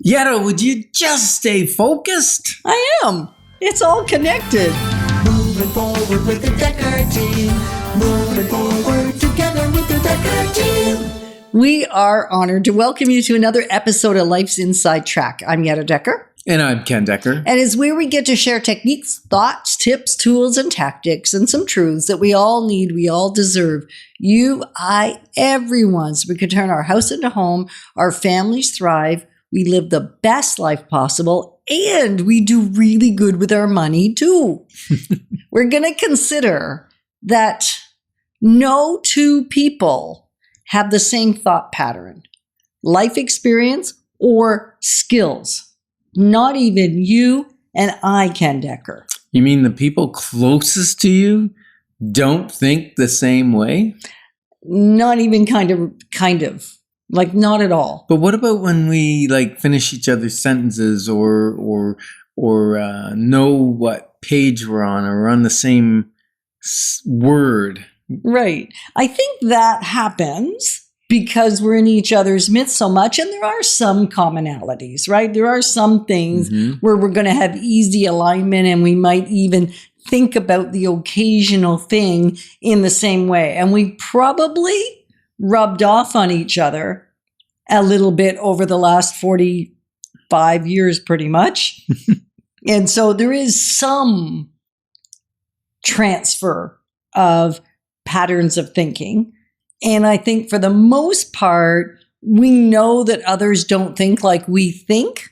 Yetta, would you just stay focused? I am. It's all connected. Moving forward with the Dekker team. Moving forward together with the Dekker team. We are honored to welcome you to another episode of Life's Inside Track. I'm Yetta Dekker. And I'm Ken Dekker. And it's where we get to share techniques, thoughts, tips, tools, and tactics, and some truths that we all need, we all deserve. You, I, everyone. So we can turn our house into home, our families thrive, we live the best life possible, and we do really good with our money too. We're going to consider that no two people have the same thought pattern, life experience, or skills. Not even you and I, Ken Dekker. You mean the people closest to you don't think the same way? Not even kind of. Like, not at all. But what about when we finish each other's sentences or know what page we're on, or we're on the same word? Right. I think that happens because we're in each other's midst so much, and there are some commonalities, right? There are some things where we're going to have easy alignment, and we might even think about the occasional thing in the same way. And we probably rubbed off on each other a little bit over the last 45 years, pretty much. And so there is some transfer of patterns of thinking. And I think for the most part, we know that others don't think like we think,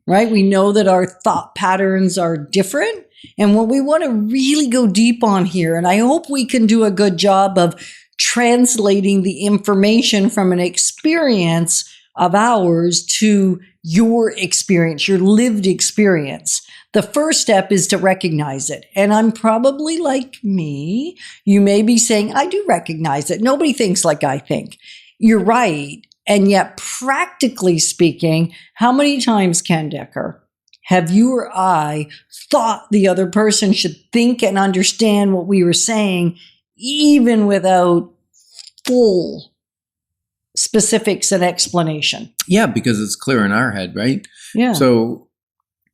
right? We know that our thought patterns are different. And what we want to really go deep on here, and I hope we can do a good job of translating the information from an experience of ours to your experience, your lived experience. The first step is to recognize it. And I'm probably like me. You may be saying, I do recognize it. Nobody thinks like I think. You're right. And yet, practically speaking, how many times, Ken Dekker, have you or I thought the other person should think and understand what we were saying, even without full specifics and explanation? Yeah, because it's clear in our head, right? Yeah. So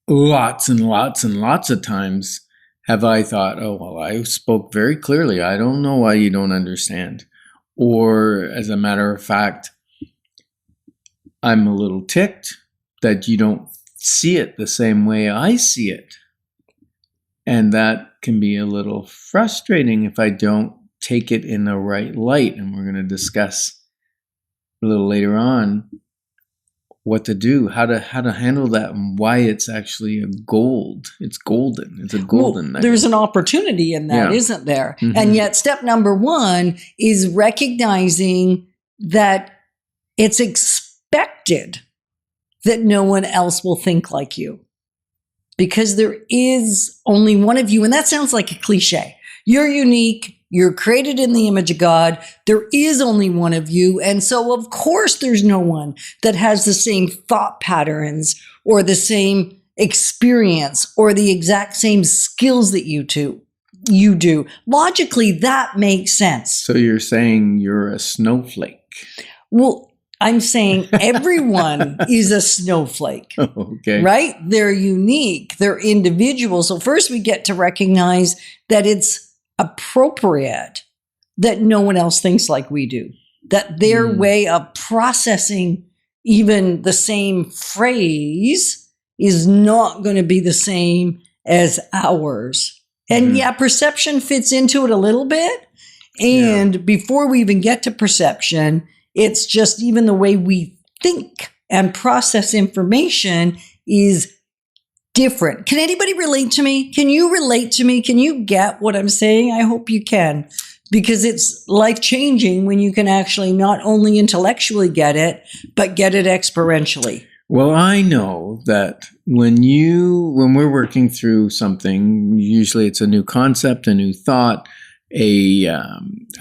lots and lots and lots of times have I thought, oh, well, I spoke very clearly. I don't know why you don't understand. Or as a matter of fact, I'm a little ticked that you don't see it the same way I see it. And that can be a little frustrating if I don't take it in the right light. And we're going to discuss a little later on what to do, how to handle that, and why it's actually a gold. It's golden. It's a golden nugget. There's an opportunity in that, isn't there? Mm-hmm. And yet step number one is recognizing that it's expected that no one else will think like you, because there is only one of you. And that sounds like a cliche. You're unique. You're created in the image of God. There is only one of you. And so, of course, there's no one that has the same thought patterns or the same experience or the exact same skills that you do. Logically, that makes sense. So you're saying you're a snowflake? Well, I'm saying everyone is a snowflake, okay, right? They're unique. They're individual. So first we get to recognize that it's appropriate that no one else thinks like we do, that their way of processing even the same phrase is not going to be the same as ours. And yeah, perception fits into it a little bit. And before we even get to perception, it's just even the way we think and process information is different. Can anybody relate to me? Can you relate to me? Can you get what I'm saying? I hope you can, because it's life-changing when you can actually not only intellectually get it, but get it experientially. Well, I know that when we're working through something, usually it's a new concept, a new thought, a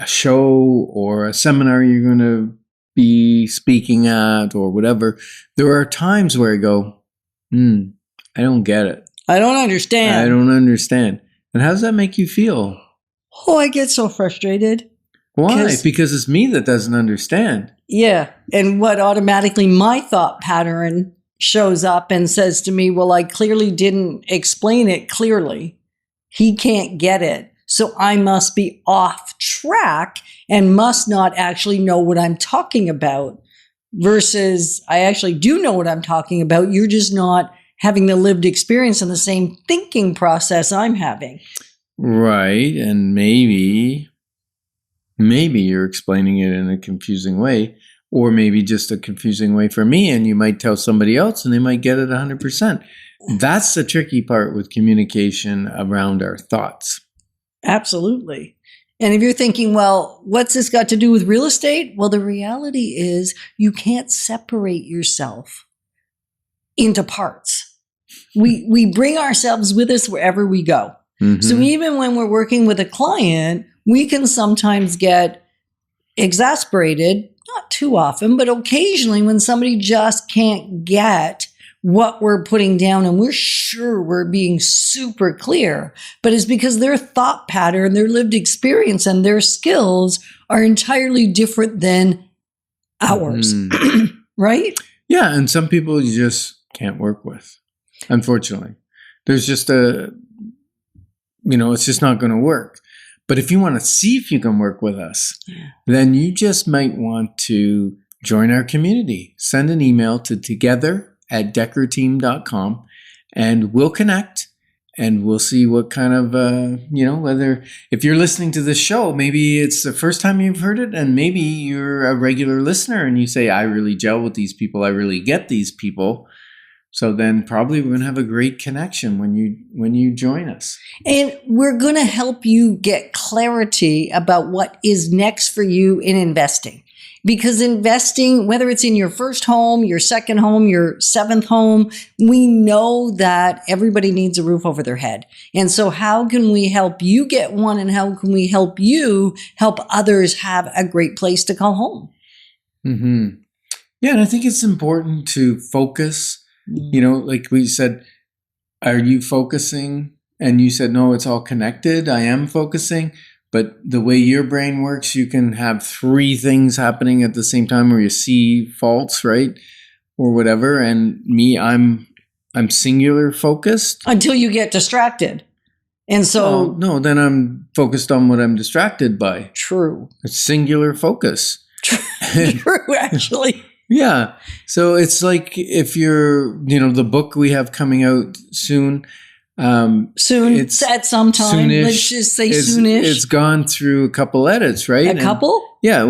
show or a seminar you're going to be speaking at or whatever, there are times where I go, I don't get it. I don't understand. I don't understand. And how does that make you feel? Oh, I get so frustrated. Why? Because it's me that doesn't understand. Yeah. And what automatically my thought pattern shows up and says to me, well, I clearly didn't explain it clearly. He can't get it. So I must be off track and must not actually know what I'm talking about. Versus I actually do know what I'm talking about. You're just not having the lived experience and the same thinking process I'm having. Right. And maybe you're explaining it in a confusing way, or maybe just a confusing way for me, and you might tell somebody else and they might get it 100%. That's the tricky part with communication around our thoughts. Absolutely. And if you're thinking, well, what's this got to do with real estate? Well, the reality is you can't separate yourself into parts. We bring ourselves with us wherever we go. Mm-hmm. So even when we're working with a client, we can sometimes get exasperated, not too often, but occasionally when somebody just can't get what we're putting down and we're sure we're being super clear, but it's because their thought pattern, their lived experience, and their skills are entirely different than ours, right? Yeah, and some people you just can't work with, unfortunately. There's just it's just not going to work. But if you want to see if you can work with us, then you just might want to join our community. Send an email to together@dekkerteam.com and we'll connect and we'll see what kind of, whether if you're listening to this show, maybe it's the first time you've heard it and maybe you're a regular listener and you say, I really gel with these people. I really get these people. So then probably we're going to have a great connection when you join us. And we're going to help you get clarity about what is next for you in investing. Because investing, whether it's in your first home, your second home, your seventh home, we know that everybody needs a roof over their head. And so how can we help you get one, and how can we help you help others have a great place to call home? Mm-hmm. Yeah, and I think it's important to focus. Like we said, are you focusing? And you said, no, it's all connected. I am focusing. But the way your brain works, you can have 3 things happening at the same time where you see faults, right? Or whatever. And me, I'm singular focused. Until you get distracted. And so... no, then I'm focused on what I'm distracted by. True. It's singular focus. True, actually. Yeah. So it's like if you're, the book we have coming out soon. Soon, it's at some time. Soonish, let's just say soonish. It's gone through a couple edits, right? A couple? Yeah.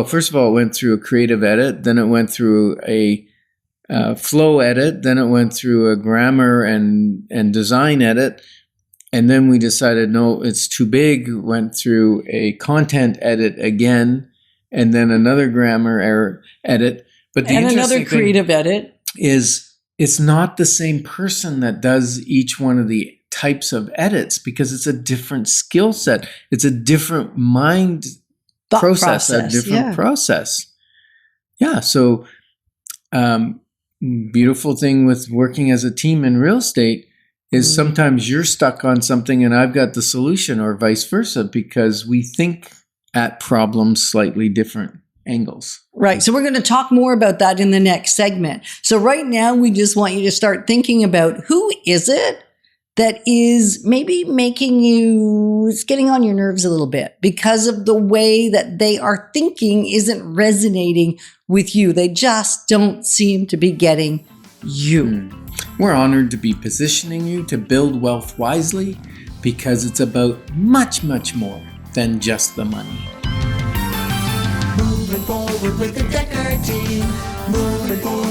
First of all, it went through a creative edit. Then it went through a flow edit. Then it went through a grammar and design edit. And then we decided, no, it's too big. Went through a content edit again. And then another grammar edit. But and another creative edit is it's not the same person that does each one of the types of edits because it's a different skill set. It's a different mind process, a different process. Yeah. So, beautiful thing with working as a team in real estate is sometimes you're stuck on something and I've got the solution, or vice versa, because we think at problems slightly different angles. Right. So we're going to talk more about that in the next segment. So right now, we just want you to start thinking about who is it that is maybe it's getting on your nerves a little bit because of the way that they are thinking isn't resonating with you. They just don't seem to be getting you. We're honored to be positioning you to build wealth wisely because it's about much, much more than just the money. Moving forward with the Dekker team. Moving forward.